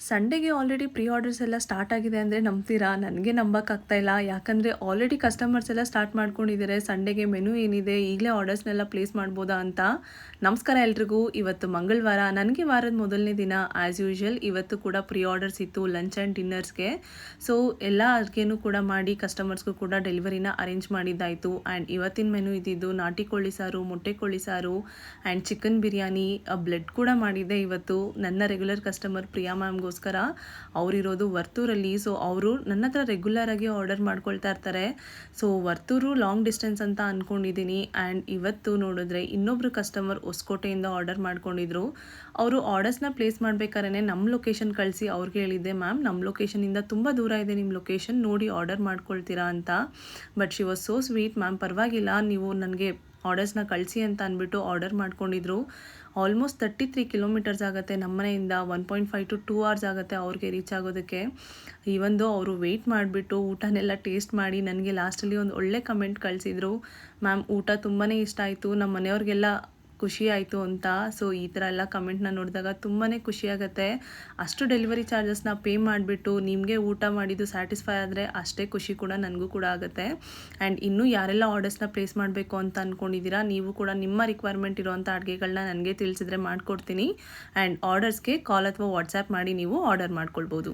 ಸಂಡೇಗೆ already pre orders ಎಲ್ಲ start ಆಗಿದೆ ಅಂದರೆ ನಂಬ್ತೀರಾ? ನನಗೆ ನಂಬಕ್ಕಾಗ್ತಾ ಇಲ್ಲ. ಯಾಕಂದರೆ ಆಲ್ರೆಡಿ ಕಸ್ಟಮರ್ಸ್ ಎಲ್ಲ ಸ್ಟಾರ್ಟ್ ಮಾಡ್ಕೊಂಡಿದ್ದಾರೆ. ಸಂಡೇಗೆ ಮೆನು ಏನಿದೆ, ಈಗಲೇ ಆರ್ಡರ್ಸ್ನೆಲ್ಲ ಪ್ಲೇಸ್ ಮಾಡ್ಬೋದಾ ಅಂತ. ನಮಸ್ಕಾರ ಎಲ್ರಿಗೂ. ಇವತ್ತು ಮಂಗಳವಾರ, ನನಗೆ ವಾರದ ಮೊದಲನೇ ದಿನ. ಆ್ಯಸ್ ಯೂಶುವಲ್ ಇವತ್ತು ಕೂಡ ಪ್ರೀ ಆರ್ಡರ್ಸ್ ಇತ್ತು ಲಂಚ್ ಆ್ಯಂಡ್ ಡಿನ್ನರ್ಸ್ಗೆ. ಸೊ ಎಲ್ಲ ಅಡುಗೆನೂ ಕೂಡ ಮಾಡಿ ಕಸ್ಟಮರ್ಸ್ಗೂ ಕೂಡ ಡೆಲಿವರಿನ ಅರೇಂಜ್ ಮಾಡಿದ್ದಾಯಿತು. ಆ್ಯಂಡ್ ಇವತ್ತಿನ ಮೆನು ಇದ್ದಿದ್ದು ನಾಟಿ ಕೋಳಿ ಸಾರು, ಮೊಟ್ಟೆ ಕೋಳಿ ಸಾರು ಆ್ಯಂಡ್ ಚಿಕನ್ ಬಿರಿಯಾನಿ, ಬ್ಲೆಡ್ ಕೂಡ ಮಾಡಿದ್ದೆ ಇವತ್ತು. ನನ್ನ ರೆಗ್ಯುಲರ್ ಕಸ್ಟಮರ್ ಪ್ರಿಯಾ ಮ್ಯಾಮ್ಗೋಸ್ಕರ. ಅವರಿರೋದು ವರ್ತೂರಲ್ಲಿ. ಸೊ ಅವರು ನನ್ನ ಹತ್ರ ರೆಗ್ಯುಲರ್ ಆಗಿ ಆರ್ಡರ್ ಮಾಡ್ಕೊಳ್ತಾ ಇರ್ತಾರೆ. ಸೊ ವರ್ತೂರು ಲಾಂಗ್ ಡಿಸ್ಟೆನ್ಸ್ ಅಂತ ಅಂದ್ಕೊಂಡಿದ್ದೀನಿ. ಆ್ಯಂಡ್ ಇವತ್ತು ನೋಡಿದ್ರೆ ಇನ್ನೊಬ್ರು ಕಸ್ಟಮರ್ ಹೊಸಕೋಟೆಯಿಂದ ಆರ್ಡರ್ ಮಾಡ್ಕೊಂಡಿದ್ರು. ಅವರು ಆರ್ಡರ್ಸ್ನ ಪ್ಲೇಸ್ ಮಾಡ್ಬೇಕಾದ್ರೆ ನಮ್ಮ ಲೊಕೇಶನ್ ಕಳಿಸಿ ಅವ್ರಿಗೆ ಹೇಳಿದ್ದೆ, ಮ್ಯಾಮ್ ನಮ್ಮ ಲೊಕೇಶನಿಂದ ತುಂಬ ದೂರ ಇದೆ, ನಿಮ್ಮ ಲೊಕೇಶನ್ ನೋಡಿ ಆರ್ಡರ್ ಮಾಡ್ಕೊಳ್ತೀರಾ ಅಂತ. But she was so sweet. Ma'am ಪರವಾಗಿಲ್ಲ, ನೀವು ನನಗೆ ಆರ್ಡರ್ಸ್ನ ಕಳಿಸಿ ಅಂತ ಅಂದ್ಬಿಟ್ಟು ಆರ್ಡರ್ ಮಾಡ್ಕೊಂಡಿದ್ರು. ಆಲ್ಮೋಸ್ಟ್ 33 ಕಿಲೋಮೀಟರ್ಸ್ ಆಗುತ್ತೆ ನಮ್ಮ ಮನೆಯಿಂದ. 1.5 to 2 hours ಆಗುತ್ತೆ ಅವ್ರಿಗೆ ರೀಚ್ ಆಗೋದಕ್ಕೆ. ಈವೊಂದು ಅವರು ವೆಯ್ಟ್ ಮಾಡಿಬಿಟ್ಟು ಊಟನೆಲ್ಲ ಟೇಸ್ಟ್ ಮಾಡಿ ನನಗೆ ಲಾಸ್ಟಲ್ಲಿ ಒಂದು ಒಳ್ಳೆ ಕಮೆಂಟ್ ಕಳಿಸಿದ್ರು. ಮ್ಯಾಮ್ ಊಟ ತುಂಬಾ ಇಷ್ಟ ಆಯಿತು, ನಮ್ಮ ಮನೆಯವ್ರಿಗೆಲ್ಲ ಖುಷಿ ಆಯಿತು ಅಂತ. ಸೊ ಈ ಥರ ಎಲ್ಲ ಕಮೆಂಟ್ನ ನೋಡಿದಾಗ ತುಂಬಾ ಖುಷಿಯಾಗುತ್ತೆ. ಅಷ್ಟು ಡೆಲಿವರಿ ಚಾರ್ಜಸ್ನ ಪೇ ಮಾಡಿಬಿಟ್ಟು ನಿಮಗೆ ಊಟ ಮಾಡಿದ್ದು ಸ್ಯಾಟಿಸ್ಫೈ ಆದರೆ ಅಷ್ಟೇ ಖುಷಿ ಕೂಡ ನನಗೂ ಕೂಡ ಆಗುತ್ತೆ. ಆ್ಯಂಡ್ ಇನ್ನೂ ಯಾರೆಲ್ಲ ಆರ್ಡರ್ಸ್ನ ಪ್ಲೇಸ್ ಮಾಡಬೇಕು ಅಂತ ಅಂದ್ಕೊಂಡಿದ್ದೀರಾ, ನೀವು ಕೂಡ ನಿಮ್ಮ ರಿಕ್ವೈರ್ಮೆಂಟ್ ಇರೋವಂಥ ಅಡುಗೆಗಳನ್ನ ನನಗೆ ತಿಳಿಸಿದ್ರೆ ಮಾಡಿಕೊಡ್ತೀನಿ. ಆ್ಯಂಡ್ ಆರ್ಡರ್ಸ್ಗೆ ಕಾಲ್ ಅಥವಾ ವಾಟ್ಸ್ಯಾಪ್ ಮಾಡಿ ನೀವು ಆರ್ಡರ್ ಮಾಡ್ಕೊಳ್ಬೋದು.